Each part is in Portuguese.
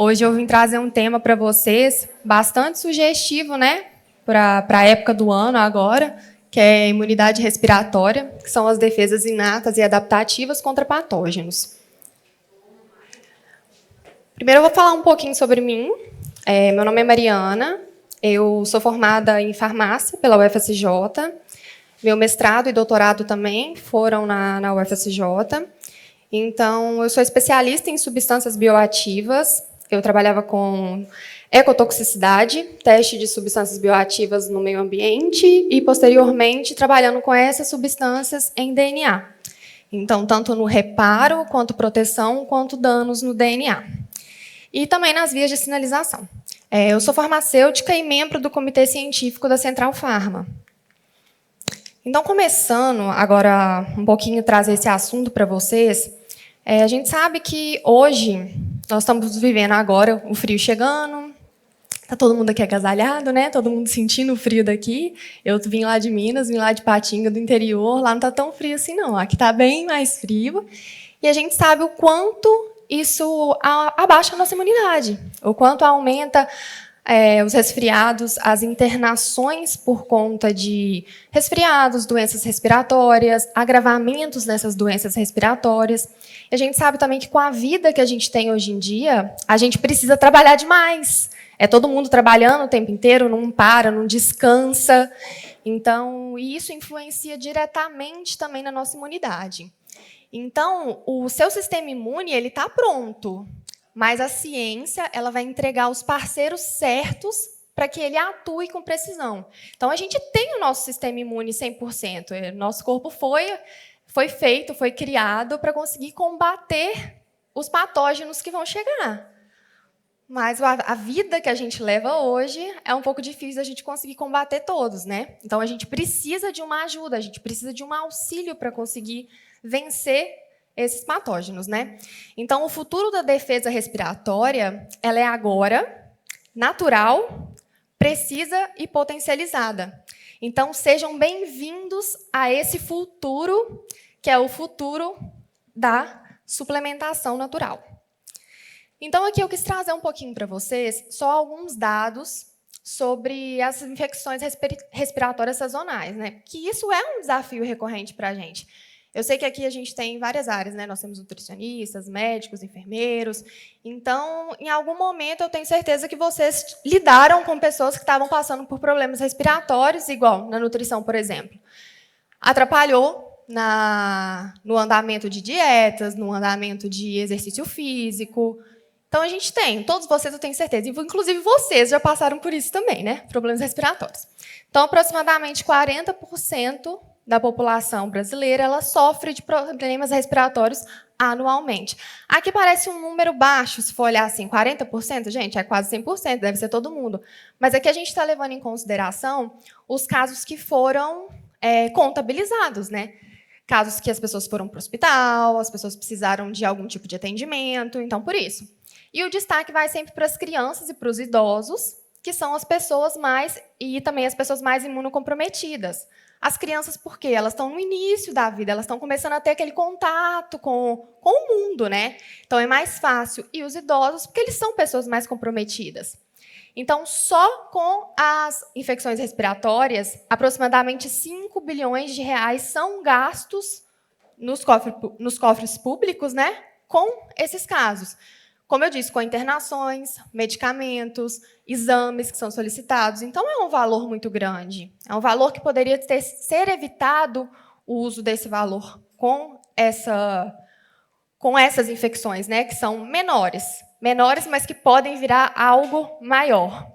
Hoje eu vim trazer um tema para vocês bastante sugestivo, né? Para a época do ano agora, que é a imunidade respiratória, que são as defesas inatas e adaptativas contra patógenos. Primeiro eu vou falar um pouquinho sobre mim. Meu nome é Mariana, eu sou formada em farmácia pela UFSJ. Meu mestrado e doutorado também foram na UFSJ. Então, eu sou especialista em substâncias bioativas. Eu trabalhava com ecotoxicidade, teste de substâncias bioativas no meio ambiente e, posteriormente, trabalhando com essas substâncias em DNA. Então, tanto no reparo, quanto proteção, quanto danos no DNA. E também nas vias de sinalização. Eu sou farmacêutica e membro do comitê científico da Central Pharma. Então, começando agora um pouquinho trazer esse assunto para vocês, a gente sabe que hoje nós estamos vivendo agora o frio chegando, está todo mundo aqui agasalhado, né? Todo mundo sentindo o frio daqui. Eu vim lá de Minas, vim lá de Patinga, do interior, lá não está tão frio assim, não. Aqui está bem mais frio. E a gente sabe o quanto isso abaixa a nossa imunidade, o quanto aumenta os resfriados, as internações por conta de resfriados, doenças respiratórias, agravamentos nessas doenças respiratórias. E a gente sabe também que com a vida que a gente tem hoje em dia, a gente precisa trabalhar demais. É todo mundo trabalhando o tempo inteiro, não para, não descansa. Então, isso influencia diretamente também na nossa imunidade. Então, o seu sistema imune ele está pronto. Mas a ciência ela vai entregar os parceiros certos para que ele atue com precisão. Então, a gente tem o nosso sistema imune 100%. Nosso corpo foi feito, foi criado para conseguir combater os patógenos que vão chegar. Mas a vida que a gente leva hoje é um pouco difícil a gente conseguir combater todos, né? Então, a gente precisa de uma ajuda, a gente precisa de um auxílio para conseguir vencer esses patógenos, né? Então, o futuro da defesa respiratória, ela é agora, natural, precisa e potencializada. Então, sejam bem-vindos a esse futuro, que é o futuro da suplementação natural. Então, aqui eu quis trazer um pouquinho para vocês só alguns dados sobre as infecções respiratórias sazonais, né? Que isso é um desafio recorrente para a gente. Eu sei que aqui a gente tem várias áreas, né? Nós temos nutricionistas, médicos, enfermeiros. Então, em algum momento, eu tenho certeza que vocês lidaram com pessoas que estavam passando por problemas respiratórios, igual na nutrição, por exemplo. Atrapalhou no andamento de dietas, no andamento de exercício físico. Então, a gente tem, todos vocês eu tenho certeza, inclusive vocês já passaram por isso também, né? Problemas respiratórios. Então, aproximadamente 40% da população brasileira ela sofre de problemas respiratórios anualmente. Aqui parece um número baixo, se for olhar assim, 40%, gente, é quase 100%, deve ser todo mundo. Mas aqui a gente está levando em consideração os casos que foram contabilizados, né? Casos que as pessoas foram para o hospital, as pessoas precisaram de algum tipo de atendimento, então por isso. E o destaque vai sempre para as crianças e para os idosos, que são as pessoas e também as pessoas mais imunocomprometidas. As crianças, por quê? Elas estão no início da vida, elas estão começando a ter aquele contato com o mundo, né? Então, é mais fácil. E os idosos, porque eles são pessoas mais comprometidas. Então, só com as infecções respiratórias, aproximadamente 5 bilhões de reais são gastos nos cofres públicos, né? Com esses casos. Como eu disse, com internações, medicamentos, exames que são solicitados. Então, é um valor muito grande. É um valor que poderia ser evitado o uso desse valor com essas infecções, né, que são menores, mas que podem virar algo maior.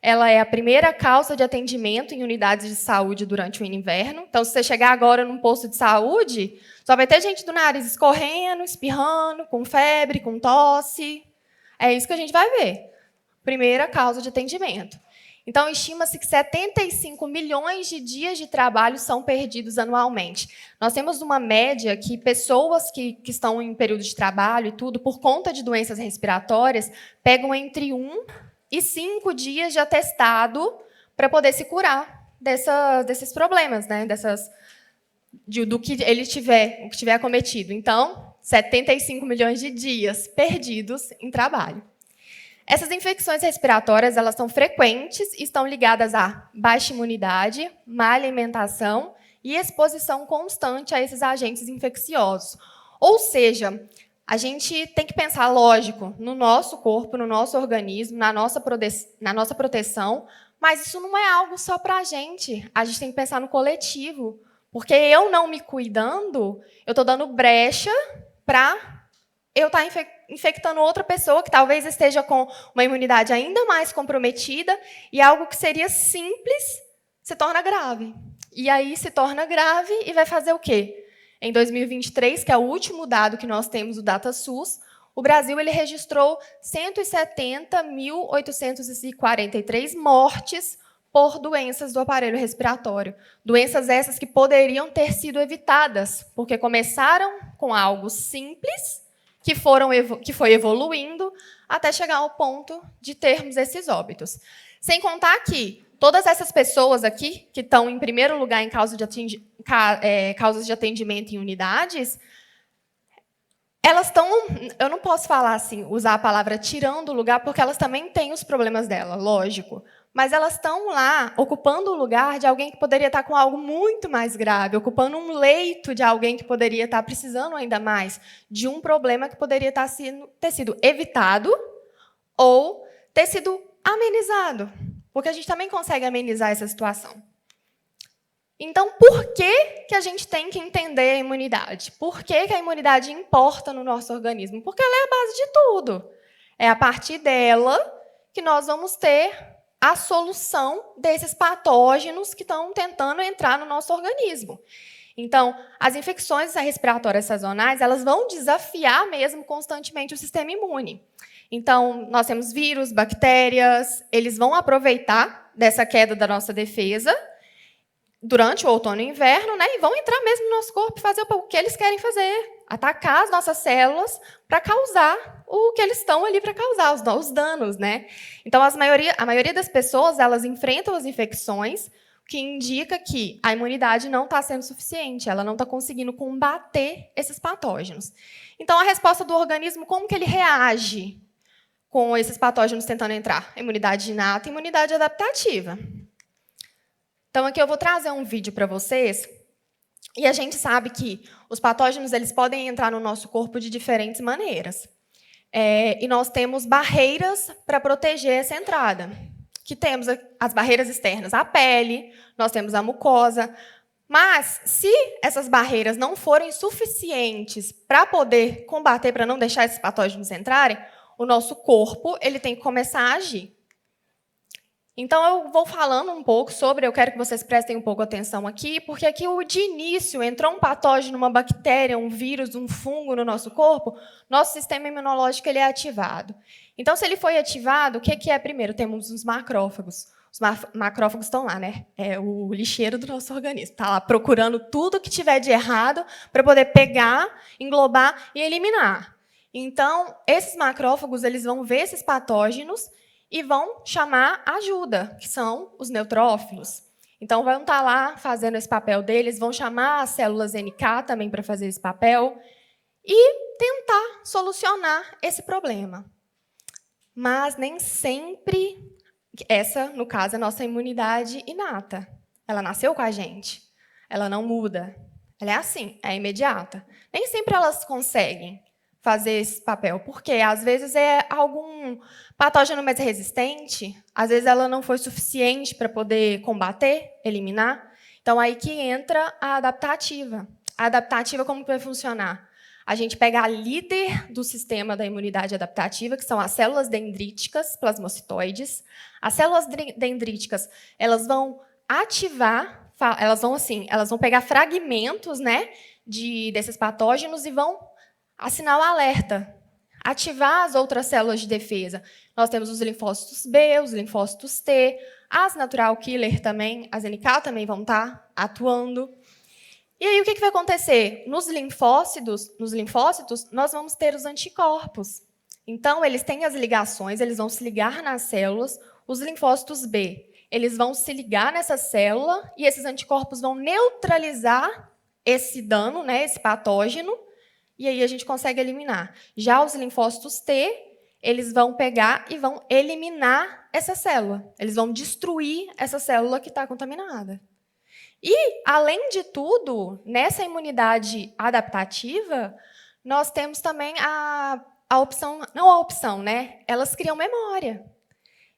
Ela é a primeira causa de atendimento em unidades de saúde durante o inverno. Então, se você chegar agora num posto de saúde, só vai ter gente do nariz escorrendo, espirrando, com febre, com tosse. É isso que a gente vai ver. Primeira causa de atendimento. Então, estima-se que 75 milhões de dias de trabalho são perdidos anualmente. Nós temos uma média que pessoas que estão em período de trabalho e tudo, por conta de doenças respiratórias, pegam entre 1 e 5 dias de atestado para poder se curar desses problemas, né? Do que ele tiver cometido. Então, 75 milhões de dias perdidos em trabalho. Essas infecções respiratórias, elas são frequentes e estão ligadas a baixa imunidade, má alimentação e exposição constante a esses agentes infecciosos. Ou seja, a gente tem que pensar, lógico, no nosso corpo, no nosso organismo, na nossa proteção, mas isso não é algo só para a gente tem que pensar no coletivo, porque eu não me cuidando, eu estou dando brecha para eu estar infectando outra pessoa que talvez esteja com uma imunidade ainda mais comprometida e algo que seria simples se torna grave. E aí se torna grave e vai fazer o quê? Em 2023, que é o último dado que nós temos do DataSUS, o Brasil ele registrou 170.843 mortes por doenças do aparelho respiratório. Doenças essas que poderiam ter sido evitadas, porque começaram com algo simples, que foi evoluindo até chegar ao ponto de termos esses óbitos. Sem contar que todas essas pessoas aqui, que estão em primeiro lugar em causas de atendimento em unidades, elas estão, eu não posso falar assim, usar a palavra tirando o lugar, porque elas também têm os problemas dela, lógico. Mas elas estão lá ocupando o lugar de alguém que poderia estar com algo muito mais grave, ocupando um leito de alguém que poderia estar precisando ainda mais de um problema que poderia ter sido evitado ou ter sido amenizado, porque a gente também consegue amenizar essa situação. Então, por que a gente tem que entender a imunidade? Por que a imunidade importa no nosso organismo? Porque ela é a base de tudo. É a partir dela que nós vamos ter a solução desses patógenos que estão tentando entrar no nosso organismo. Então, as infecções respiratórias sazonais, elas vão desafiar mesmo constantemente o sistema imune. Então, nós temos vírus, bactérias, eles vão aproveitar dessa queda da nossa defesa durante o outono e inverno, né, e vão entrar mesmo no nosso corpo e fazer o que eles querem fazer, atacar as nossas células para causar o que eles estão ali para causar, os danos, né? Então, a maioria das pessoas, elas enfrentam as infecções, o que indica que a imunidade não está sendo suficiente, ela não está conseguindo combater esses patógenos. Então, a resposta do organismo, como que ele reage com esses patógenos tentando entrar? Imunidade inata e imunidade adaptativa. Então, aqui eu vou trazer um vídeo para vocês. E a gente sabe que os patógenos eles podem entrar no nosso corpo de diferentes maneiras. E nós temos barreiras para proteger essa entrada. Que temos as barreiras externas, a pele, nós temos a mucosa. Mas, se essas barreiras não forem suficientes para poder combater, para não deixar esses patógenos entrarem, o nosso corpo ele tem que começar a agir. Então, eu vou falando um pouco sobre, eu quero que vocês prestem um pouco atenção aqui, porque aqui, de início, entrou um patógeno, uma bactéria, um vírus, um fungo no nosso corpo, nosso sistema imunológico ele é ativado. Então, se ele foi ativado, o que é primeiro? Temos os macrófagos. Os macrófagos estão lá, né? É o lixeiro do nosso organismo. Está lá procurando tudo que tiver de errado para poder pegar, englobar e eliminar. Então, esses macrófagos eles vão ver esses patógenos e vão chamar ajuda, que são os neutrófilos. Então, vão estar lá fazendo esse papel deles, vão chamar as células NK também para fazer esse papel e tentar solucionar esse problema. Mas nem sempre, essa, no caso, é a nossa imunidade inata. Ela nasceu com a gente, ela não muda. Ela é assim, é imediata. Nem sempre elas conseguem fazer esse papel, porque às vezes é algum patógeno mais resistente, às vezes ela não foi suficiente para poder combater, eliminar. Então, aí que entra a adaptativa. A adaptativa, como que vai funcionar? A gente pega a líder do sistema da imunidade adaptativa, que são as células dendríticas plasmocitoides. As células dendríticas, elas vão ativar, elas vão pegar fragmentos, né, desses patógenos e vão assinar o alerta, ativar as outras células de defesa. Nós temos os linfócitos B, os linfócitos T, as natural killer também, as NK também vão estar atuando. E aí, o que vai acontecer? Nos linfócitos, nós vamos ter os anticorpos. Então, eles têm as ligações, eles vão se ligar nas células. Os linfócitos B, eles vão se ligar nessa célula e esses anticorpos vão neutralizar esse dano, né, esse patógeno, e aí a gente consegue eliminar. Já os linfócitos T, eles vão pegar e vão eliminar essa célula. Eles vão destruir essa célula que está contaminada. E, além de tudo, nessa imunidade adaptativa, nós temos também a opção, não a opção, né? Elas criam memória.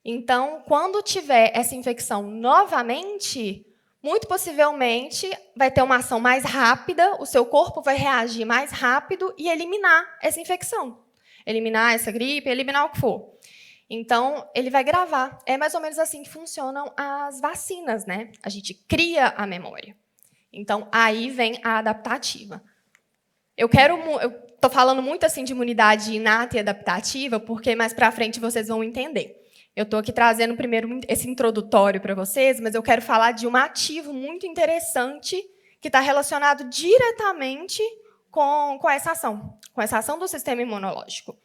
Então, quando tiver essa infecção novamente, muito possivelmente vai ter uma ação mais rápida, o seu corpo vai reagir mais rápido e eliminar essa infecção. Eliminar essa gripe, eliminar o que for. Então, ele vai gravar. É mais ou menos assim que funcionam as vacinas, né? A gente cria a memória. Então, aí vem a adaptativa. Eu estou falando muito assim de imunidade inata e adaptativa, porque mais para frente vocês vão entender. Eu estou aqui trazendo primeiro esse introdutório para vocês, mas eu quero falar de um ativo muito interessante que está relacionado diretamente com essa ação do sistema imunológico.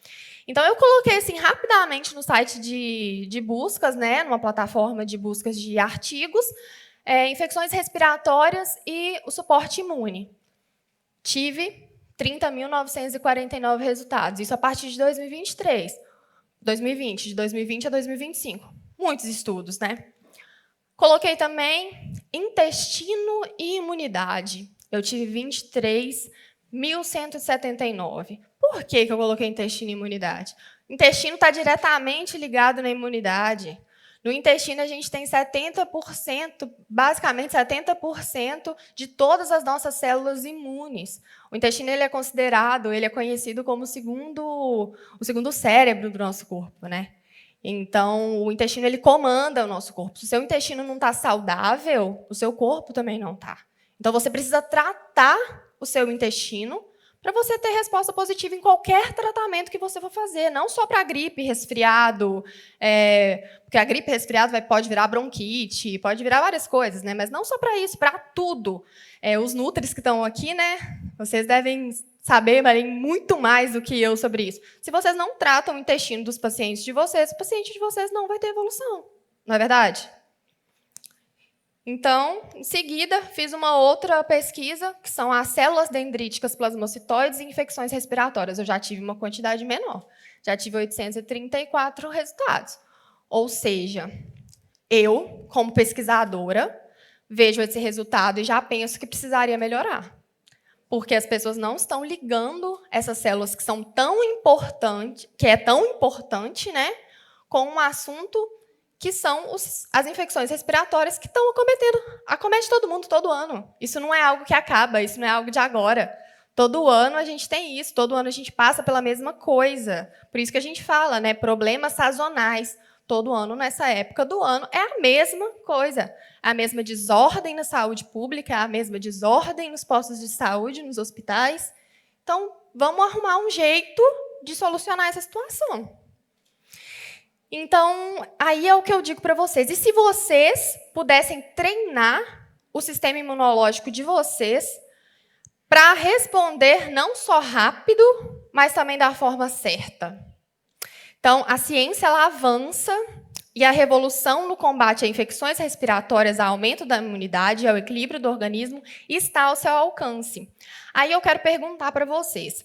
Então, eu coloquei assim, rapidamente no site de buscas, né, numa plataforma de buscas de artigos, infecções respiratórias e o suporte imune. Tive 30.949 resultados, isso a partir de 2023. 2020, de 2020 a 2025. Muitos estudos, né? Coloquei também intestino e imunidade. Eu tive 23.179. Por que eu coloquei intestino e imunidade? O intestino está diretamente ligado na imunidade. No intestino, a gente tem 70%, basicamente 70% de todas as nossas células imunes. O intestino ele é conhecido como o segundo cérebro do nosso corpo, né? Então, o intestino ele comanda o nosso corpo. Se o seu intestino não está saudável, o seu corpo também não está. Então, você precisa tratar o seu intestino para você ter resposta positiva em qualquer tratamento que você for fazer, não só para gripe, resfriado, porque a gripe, resfriado pode virar bronquite, pode virar várias coisas, né? Mas não só para isso, para tudo. Os nutris que estão aqui, né? Vocês devem saber muito mais do que eu sobre isso. Se vocês não tratam o intestino dos pacientes de vocês, o paciente de vocês não vai ter evolução, não é verdade? Então, em seguida, fiz uma outra pesquisa, que são as células dendríticas plasmocitoides e infecções respiratórias. Eu já tive uma quantidade menor. Já tive 834 resultados. Ou seja, eu, como pesquisadora, vejo esse resultado e já penso que precisaria melhorar. Porque as pessoas não estão ligando essas células que são tão importantes, que é tão importante, né, com um assunto que são as infecções respiratórias que estão acomete todo mundo todo ano. Isso não é algo que acaba, isso não é algo de agora. Todo ano a gente tem isso, todo ano a gente passa pela mesma coisa. Por isso que a gente fala, né, problemas sazonais. Todo ano, nessa época do ano, é a mesma coisa. É a mesma desordem na saúde pública, é a mesma desordem nos postos de saúde, nos hospitais. Então, vamos arrumar um jeito de solucionar essa situação. Então, aí é o que eu digo para vocês. E se vocês pudessem treinar o sistema imunológico de vocês para responder não só rápido, mas também da forma certa? Então, a ciência ela avança e a revolução no combate a infecções respiratórias, ao aumento da imunidade e ao equilíbrio do organismo está ao seu alcance. Aí eu quero perguntar para vocês.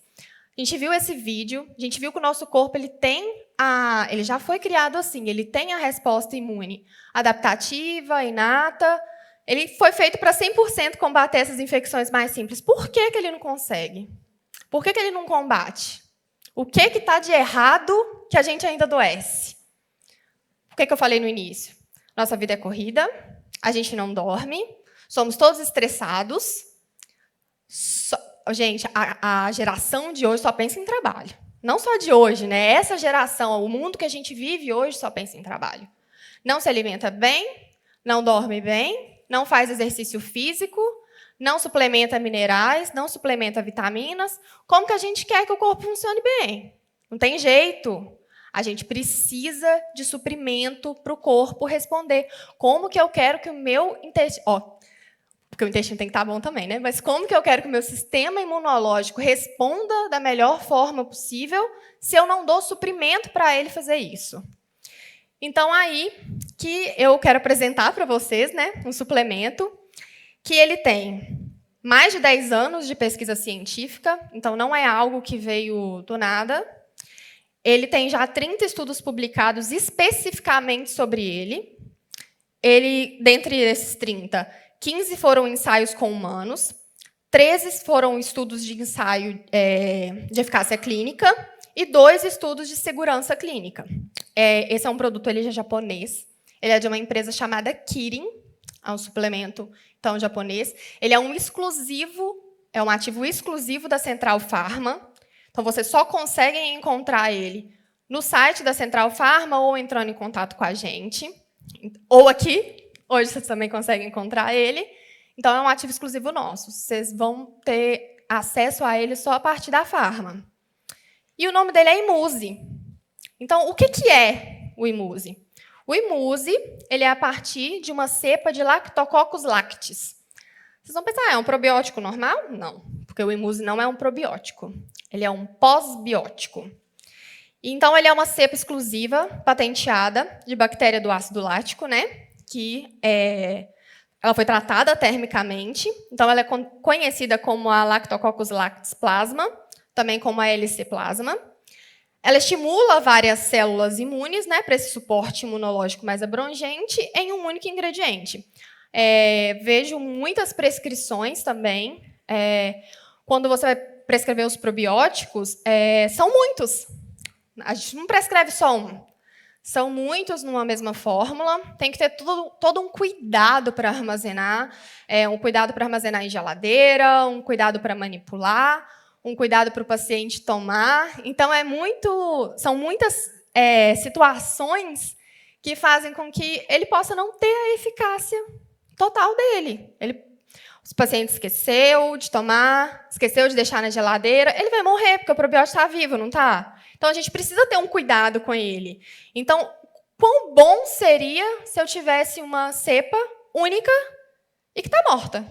A gente viu esse vídeo, a gente viu que o nosso corpo ele já foi criado assim, ele tem a resposta imune adaptativa, inata, ele foi feito para 100% combater essas infecções mais simples. Por que ele não consegue? Por que ele não combate? O que está de errado que a gente ainda adoece? O que eu falei no início? Nossa vida é corrida, a gente não dorme, somos todos estressados. Gente, a geração de hoje só pensa em trabalho. Não só de hoje, né? Essa geração, o mundo que a gente vive hoje só pensa em trabalho. Não se alimenta bem, não dorme bem, não faz exercício físico, não suplementa minerais, não suplementa vitaminas. Como que a gente quer que o corpo funcione bem? Não tem jeito. A gente precisa de suprimento para o corpo responder. Como que eu quero que o meu intestino... porque o intestino tem que estar bom também, né? Mas como que eu quero que o meu sistema imunológico responda da melhor forma possível se eu não dou suprimento para ele fazer isso? Então, aí que eu quero apresentar para vocês, né, um suplemento que ele tem mais de 10 anos de pesquisa científica, então não é algo que veio do nada. Ele tem já 30 estudos publicados especificamente sobre ele. Dentre esses 30, 15 foram ensaios com humanos, 13 foram estudos de ensaio de eficácia clínica e 2 estudos de segurança clínica. Esse é um produto ele é japonês. Ele é de uma empresa chamada Kirin, é um suplemento então japonês. Ele é um ativo exclusivo da Central Pharma. Então, você só consegue encontrar ele no site da Central Pharma ou entrando em contato com a gente. Ou aqui, hoje vocês também conseguem encontrar ele. Então, é um ativo exclusivo nosso. Vocês vão ter acesso a ele só a partir da Pharma. E o nome dele é Imuse. Então, o que é o Imuse? O Imuse ele é a partir de uma cepa de Lactococcus lactis. Vocês vão pensar, é um probiótico normal? Não, porque o Imuse não é um probiótico. Ele é um pós-biótico. Então, ele é uma cepa exclusiva, patenteada, de bactéria do ácido lático, né? Que ela foi tratada termicamente. Então, ela é conhecida como a Lactococcus lactis plasma, também como a LC plasma. Ela estimula várias células imunes, né, para esse suporte imunológico mais abrangente em um único ingrediente. Vejo muitas prescrições também. Quando você vai prescrever os probióticos, são muitos. A gente não prescreve só um. São muitos numa mesma fórmula. Tem que ter todo um cuidado para armazenar. Um cuidado para armazenar em geladeira, um cuidado para manipular, um cuidado para o paciente tomar. Então, são muitas situações que fazem com que ele possa não ter a eficácia total dele. O paciente esqueceu de tomar, esqueceu de deixar na geladeira, ele vai morrer, porque o probiótico está vivo, não está? Então, a gente precisa ter um cuidado com ele. Então, quão bom seria se eu tivesse uma cepa única e que está morta?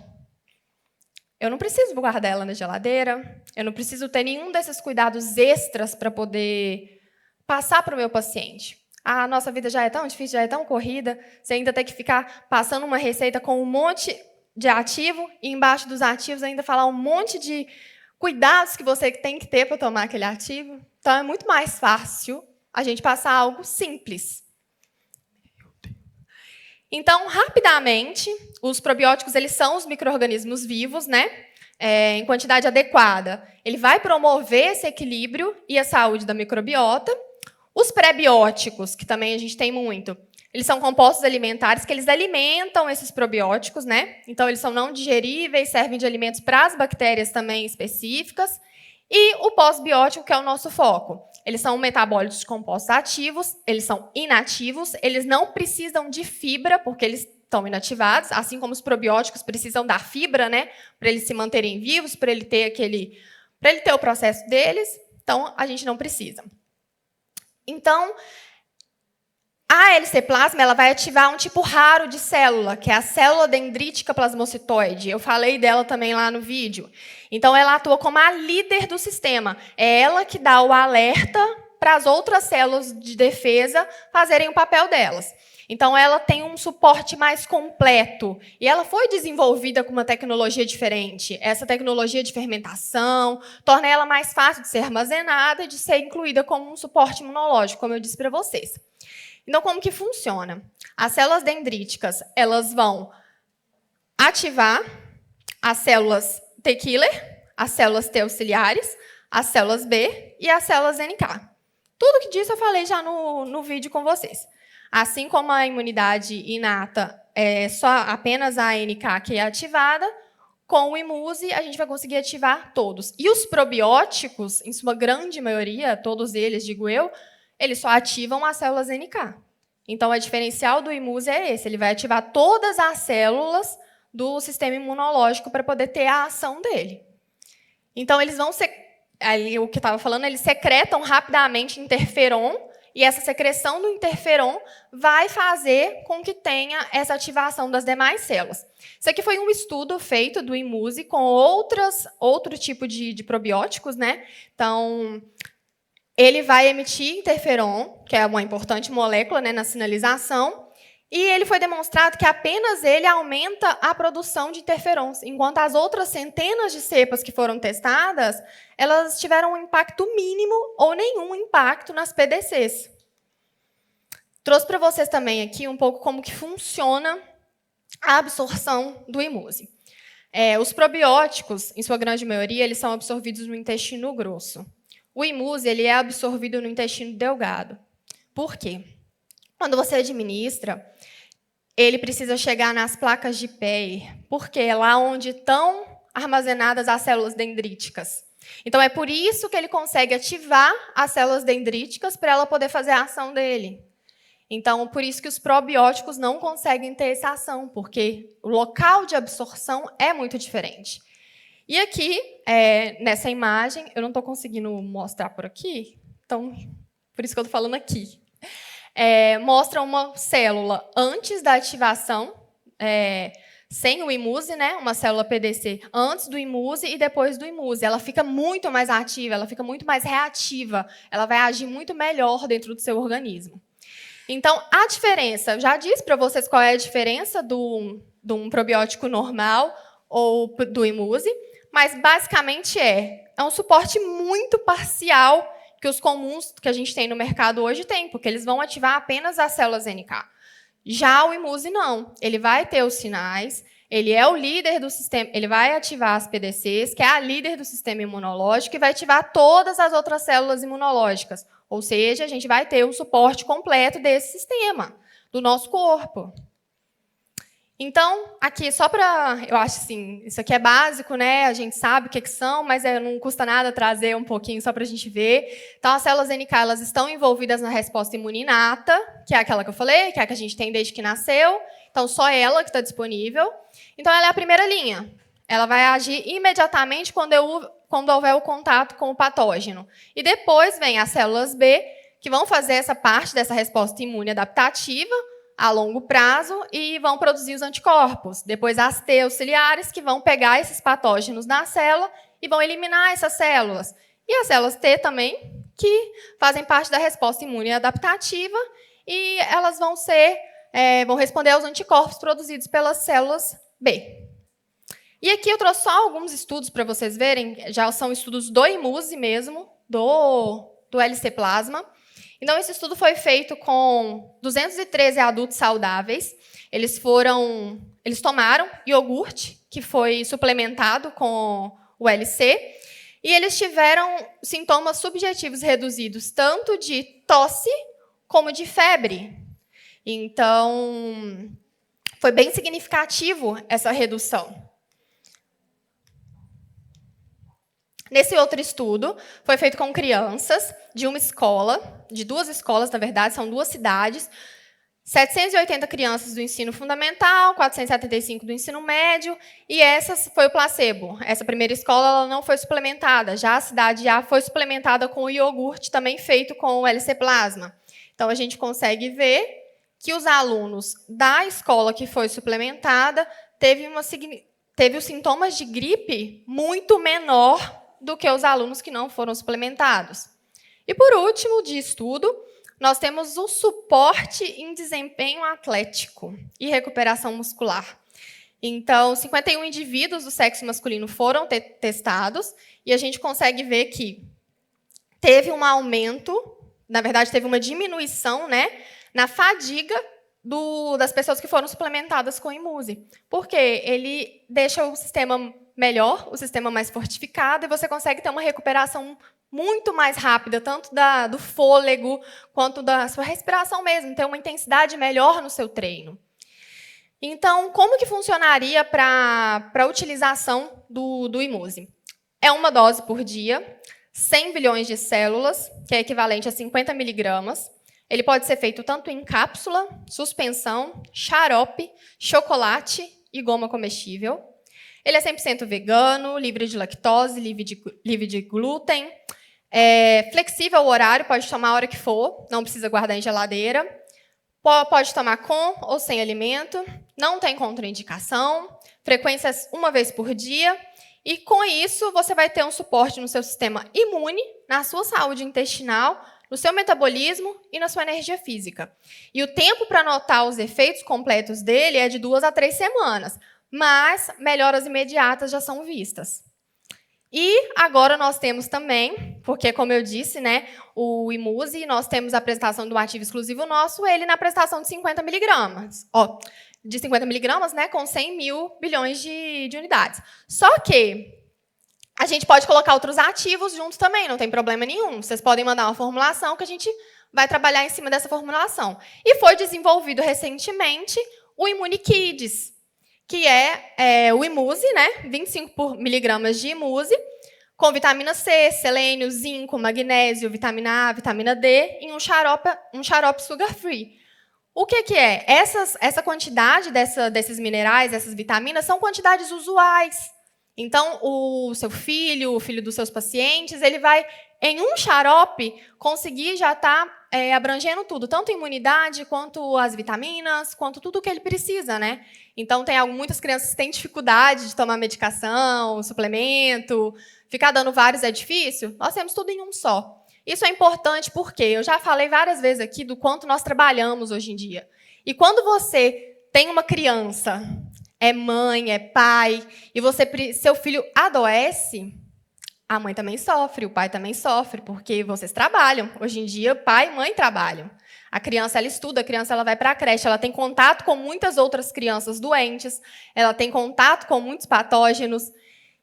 Eu não preciso guardar ela na geladeira, eu não preciso ter nenhum desses cuidados extras para poder passar para o meu paciente. A nossa vida já é tão difícil, já é tão corrida, você ainda tem que ficar passando uma receita com um monte de ativo, e embaixo dos ativos ainda falar um monte de cuidados que você tem que ter para tomar aquele ativo. Então, é muito mais fácil a gente passar algo simples. Então, rapidamente, os probióticos eles são os micro-organismos vivos, né? Em quantidade adequada. Ele vai promover esse equilíbrio e a saúde da microbiota. Os pré-bióticos, que também a gente tem muito, eles são compostos alimentares que eles alimentam esses probióticos, né? Então, eles são não digeríveis, servem de alimentos para as bactérias também específicas. E o pós-biótico, que é o nosso foco. Eles são metabólitos de compostos ativos, eles são inativos, eles não precisam de fibra, porque eles estão inativados, assim como os probióticos precisam da fibra, né? Para eles se manterem vivos, para ele ter o processo deles. Então, a gente não precisa. Então, a LC plasma ela vai ativar um tipo raro de célula, que é a célula dendrítica plasmocitoide. Eu falei dela também lá no vídeo. Então, ela atua como a líder do sistema. É ela que dá o alerta para as outras células de defesa fazerem o papel delas. Então, ela tem um suporte mais completo. E ela foi desenvolvida com uma tecnologia diferente. Essa tecnologia de fermentação torna ela mais fácil de ser armazenada e de ser incluída como um suporte imunológico, como eu disse para vocês. Então, como que funciona? As células dendríticas elas vão ativar as células T killer, as células T auxiliares, as células B e as células NK. Tudo que disso eu falei já no vídeo com vocês. Assim como a imunidade inata é só apenas a NK que é ativada, com o Imuse a gente vai conseguir ativar todos. E os probióticos, em sua grande maioria, todos eles, digo eu, eles só ativam as células NK. Então, o diferencial do Imuse é esse. Ele vai ativar todas as células do sistema imunológico para poder ter a ação dele. Então, eles vão ali o que eu estava falando, eles secretam rapidamente interferon, e essa secreção do interferon vai fazer com que tenha essa ativação das demais células. Isso aqui foi um estudo feito do Imuse com outro tipo de probióticos, né? Então, ele vai emitir interferon, que é uma importante molécula, né, na sinalização, E ele foi demonstrado que apenas ele aumenta a produção de interferons, enquanto as outras centenas de cepas que foram testadas, elas tiveram um impacto mínimo ou nenhum impacto nas PDCs. Trouxe para vocês também aqui um pouco como que funciona a absorção do imuse. Os probióticos, em sua grande maioria, eles são absorvidos no intestino grosso. O imuse ele é absorvido no intestino delgado. Por quê? Quando você administra, ele precisa chegar nas placas de Peyer, porque é lá onde estão armazenadas as células dendríticas. Então, é por isso que ele consegue ativar as células dendríticas para ela poder fazer a ação dele. Então, por isso que os probióticos não conseguem ter essa ação, porque o local de absorção é muito diferente. E aqui, nessa imagem, eu não estou conseguindo mostrar por aqui, então, por isso que eu estou falando aqui. Mostra uma célula antes da ativação, sem o imuse, né? Uma célula PDC antes do imuse e depois do imuse. Ela fica muito mais ativa, ela fica muito mais reativa, ela vai agir muito melhor dentro do seu organismo. Então, a diferença, eu já disse para vocês qual é a diferença de um probiótico normal ou do imuse, mas basicamente é um suporte muito parcial que os comuns que a gente tem no mercado hoje tem, porque eles vão ativar apenas as células NK. Já o imuse não, ele vai ter os sinais, ele é o líder do sistema, ele vai ativar as PDCs, que é a líder do sistema imunológico, e vai ativar todas as outras células imunológicas. Ou seja, a gente vai ter um suporte completo desse sistema, do nosso corpo. Então, aqui, só para... Eu acho assim, isso aqui é básico, né? A gente sabe o que são, mas não custa nada trazer um pouquinho só para a gente ver. Então, as células NK elas estão envolvidas na resposta imune inata, que é aquela que eu falei, que é a que a gente tem desde que nasceu. Então, só ela que está disponível. Então, ela é a primeira linha. Ela vai agir imediatamente quando houver o contato com o patógeno. E depois vem as células B, que vão fazer essa parte dessa resposta imune adaptativa a longo prazo e vão produzir os anticorpos. Depois as T auxiliares, que vão pegar esses patógenos na célula e vão eliminar essas células. E as células T também, que fazem parte da resposta imune adaptativa e elas vão responder aos anticorpos produzidos pelas células B. E aqui eu trouxe só alguns estudos para vocês verem, já são estudos do imuse mesmo, do LC plasma. Então, esse estudo foi feito com 213 adultos saudáveis. Eles tomaram iogurte, que foi suplementado com o LC, e eles tiveram sintomas subjetivos reduzidos, tanto de tosse como de febre. Então, foi bem significativo essa redução. Nesse outro estudo, foi feito com crianças de uma escola, de duas escolas, na verdade, são duas cidades, 780 crianças do ensino fundamental, 475 do ensino médio, e essa foi o placebo. Essa primeira escola ela não foi suplementada, já a cidade A foi suplementada com o iogurte, também feito com o LC plasma. Então, a gente consegue ver que os alunos da escola que foi suplementada teve os sintomas de gripe muito menor do que os alunos que não foram suplementados. E, por último, de estudo, nós temos o suporte em desempenho atlético e recuperação muscular. Então, 51 indivíduos do sexo masculino foram testados e a gente consegue ver que teve um aumento, na verdade, teve uma diminuição, né, na fadiga das pessoas que foram suplementadas com imuse. Porque ele deixa o sistema melhor, o sistema mais fortificado, e você consegue ter uma recuperação muito mais rápida, tanto do fôlego, quanto da sua respiração mesmo, ter uma intensidade melhor no seu treino. Então, como que funcionaria para a utilização do imuse? É uma dose por dia, 100 bilhões de células, que é equivalente a 50 miligramas. Ele pode ser feito tanto em cápsula, suspensão, xarope, chocolate e goma comestível. Ele é 100% vegano, livre de lactose, livre de glúten. É flexível o horário, pode tomar a hora que for, não precisa guardar em geladeira. Pode tomar com ou sem alimento, não tem contraindicação, frequências uma vez por dia. E, com isso, você vai ter um suporte no seu sistema imune, na sua saúde intestinal, no seu metabolismo e na sua energia física. E o tempo para notar os efeitos completos dele é de 2 a 3 semanas, mas melhoras imediatas já são vistas. E agora nós temos também, porque como eu disse, né, o Imuse, nós temos a apresentação do ativo exclusivo nosso, ele na apresentação de 50 miligramas. De 50 miligramas, né, com 100 mil bilhões de unidades. Só que a gente pode colocar outros ativos juntos também, não tem problema nenhum. Vocês podem mandar uma formulação que a gente vai trabalhar em cima dessa formulação. E foi desenvolvido recentemente o Imune Kids, que é o Imuse, né? 25 miligramas de Imuse, com vitamina C, selênio, zinco, magnésio, vitamina A, vitamina D, em um xarope sugar-free. O que é? Essa quantidade desses minerais, dessas vitaminas, são quantidades usuais. Então, o seu filho, o filho dos seus pacientes, ele vai, em um xarope, conseguir já estar abrangendo tudo, tanto a imunidade, quanto as vitaminas, quanto tudo o que ele precisa, né? Então, muitas crianças têm dificuldade de tomar medicação, suplemento, ficar dando vários é difícil. Nós temos tudo em um só. Isso é importante porque eu já falei várias vezes aqui do quanto nós trabalhamos hoje em dia. E quando você tem uma criança, é mãe, é pai, e seu filho adoece, a mãe também sofre, o pai também sofre, porque vocês trabalham. Hoje em dia, pai e mãe trabalham. A criança ela estuda, a criança ela vai para a creche, ela tem contato com muitas outras crianças doentes, ela tem contato com muitos patógenos.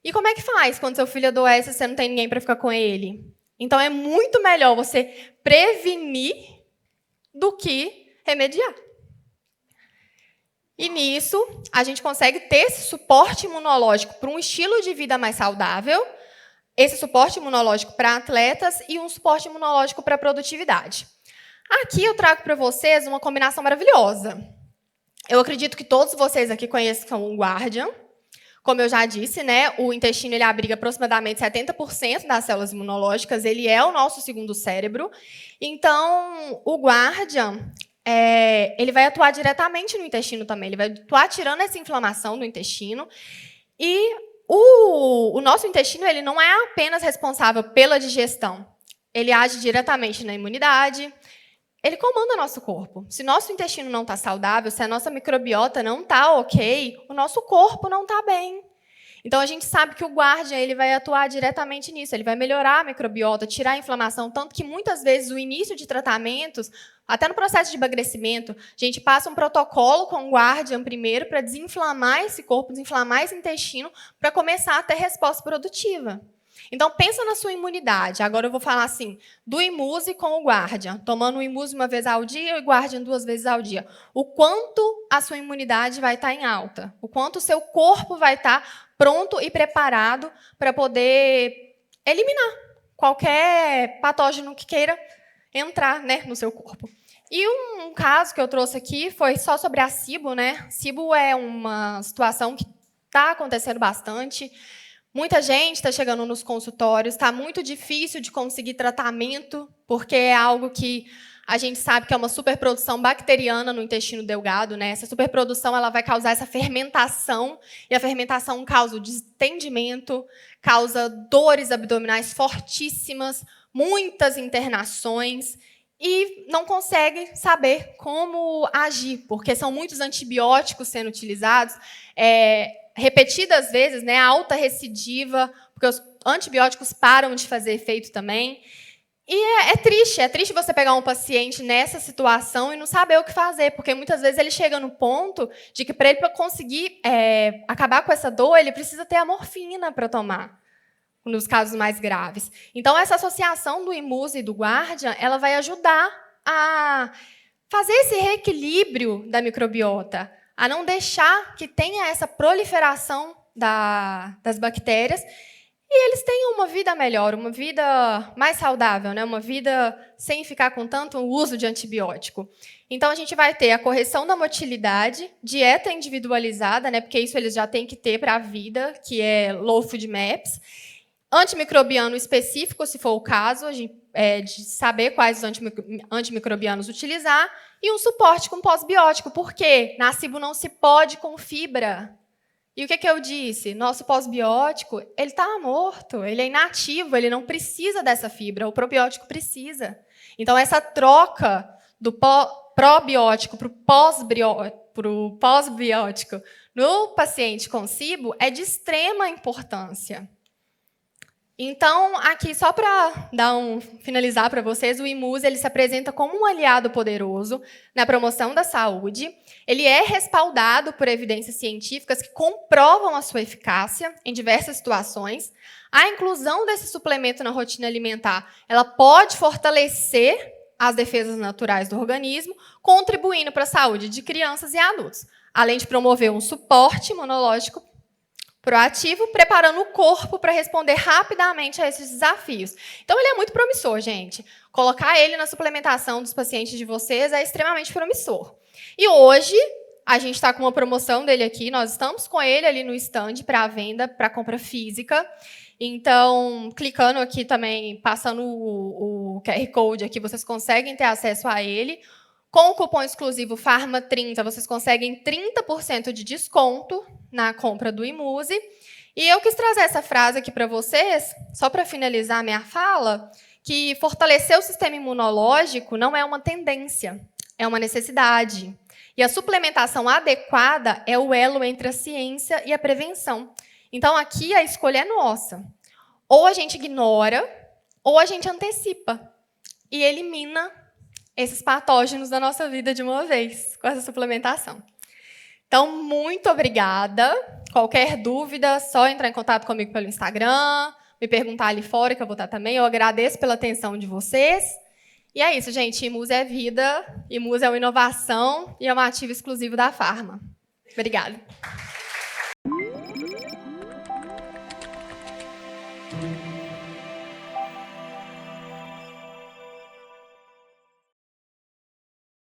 E como é que faz quando seu filho adoece e você não tem ninguém para ficar com ele? Então, é muito melhor você prevenir do que remediar. E nisso, a gente consegue ter esse suporte imunológico para um estilo de vida mais saudável, esse suporte imunológico para atletas e um suporte imunológico para a produtividade. Aqui eu trago para vocês uma combinação maravilhosa. Eu acredito que todos vocês aqui conheçam o Guardian. Como eu já disse, né, o intestino ele abriga aproximadamente 70% das células imunológicas, ele é o nosso segundo cérebro. Então, o Guardian ele vai atuar diretamente no intestino também, ele vai atuar tirando essa inflamação do intestino. E o nosso intestino ele não é apenas responsável pela digestão, ele age diretamente na imunidade, ele comanda nosso corpo. Se nosso intestino não está saudável, se a nossa microbiota não está ok, o nosso corpo não está bem. Então, a gente sabe que o Guardian ele vai atuar diretamente nisso, ele vai melhorar a microbiota, tirar a inflamação, tanto que muitas vezes o início de tratamentos, até no processo de emagrecimento, a gente passa um protocolo com o Guardian primeiro para desinflamar esse corpo, desinflamar esse intestino, para começar a ter resposta produtiva. Então, pensa na sua imunidade. Agora eu vou falar assim, do Imuse com o Guardian, tomando o Imuse 1 vez ao dia e o Guardian 2 vezes ao dia. O quanto a sua imunidade vai estar em alta, o quanto o seu corpo vai estar pronto e preparado para poder eliminar qualquer patógeno que queira entrar, né, no seu corpo. E um caso que eu trouxe aqui foi só sobre a SIBO, né? SIBO é uma situação que está acontecendo bastante. Muita gente está chegando nos consultórios, está muito difícil de conseguir tratamento, porque é algo que a gente sabe que é uma superprodução bacteriana no intestino delgado, né? Essa superprodução ela vai causar essa fermentação, e a fermentação causa o distendimento, causa dores abdominais fortíssimas, muitas internações, e não consegue saber como agir, porque são muitos antibióticos sendo utilizados, repetidas vezes, né, alta recidiva, porque os antibióticos param de fazer efeito também. E é triste você pegar um paciente nessa situação e não saber o que fazer, porque muitas vezes ele chega no ponto de que para ele conseguir acabar com essa dor, ele precisa ter a morfina para tomar, nos casos mais graves. Então, essa associação do Imuse e do Guardian, ela vai ajudar a fazer esse reequilíbrio da microbiota, a não deixar que tenha essa proliferação das bactérias e eles tenham uma vida melhor, uma vida mais saudável, né? Uma vida sem ficar com tanto uso de antibiótico. Então, a gente vai ter a correção da motilidade, dieta individualizada, né? Porque isso eles já têm que ter para a vida, que é Low Food Maps, antimicrobiano específico, se for o caso, de saber quais os antimicrobianos utilizar, e um suporte com pós-biótico, porque na SIBO não se pode com fibra. E o que eu disse? Nosso pós-biótico, ele está morto, ele é inativo, ele não precisa dessa fibra, o probiótico precisa. Então, essa troca do probiótico para o pós-biótico no paciente com SIBO é de extrema importância. Então, aqui, só para finalizar para vocês, o IMUSE ele se apresenta como um aliado poderoso na promoção da saúde. Ele é respaldado por evidências científicas que comprovam a sua eficácia em diversas situações. A inclusão desse suplemento na rotina alimentar, ela pode fortalecer as defesas naturais do organismo, contribuindo para a saúde de crianças e adultos, além de promover um suporte imunológico proativo, preparando o corpo para responder rapidamente a esses desafios. Então, ele é muito promissor, gente. Colocar ele na suplementação dos pacientes de vocês é extremamente promissor. E hoje, a gente está com uma promoção dele aqui, nós estamos com ele ali no stand para venda, para compra física. Então, clicando aqui também, passando o QR Code aqui, vocês conseguem ter acesso a ele. Com o cupom exclusivo FARMA30, vocês conseguem 30% de desconto na compra do IMUSE. E eu quis trazer essa frase aqui para vocês, só para finalizar a minha fala, que fortalecer o sistema imunológico não é uma tendência, é uma necessidade. E a suplementação adequada é o elo entre a ciência e a prevenção. Então, aqui a escolha é nossa. Ou a gente ignora, ou a gente antecipa e elimina esses patógenos da nossa vida de uma vez, com essa suplementação. Então, muito obrigada. Qualquer dúvida, só entrar em contato comigo pelo Instagram, me perguntar ali fora, que eu vou estar também. Eu agradeço pela atenção de vocês. E é isso, gente. IMUSE é vida, IMUSE é uma inovação e é um ativo exclusivo da Pharma. Obrigada.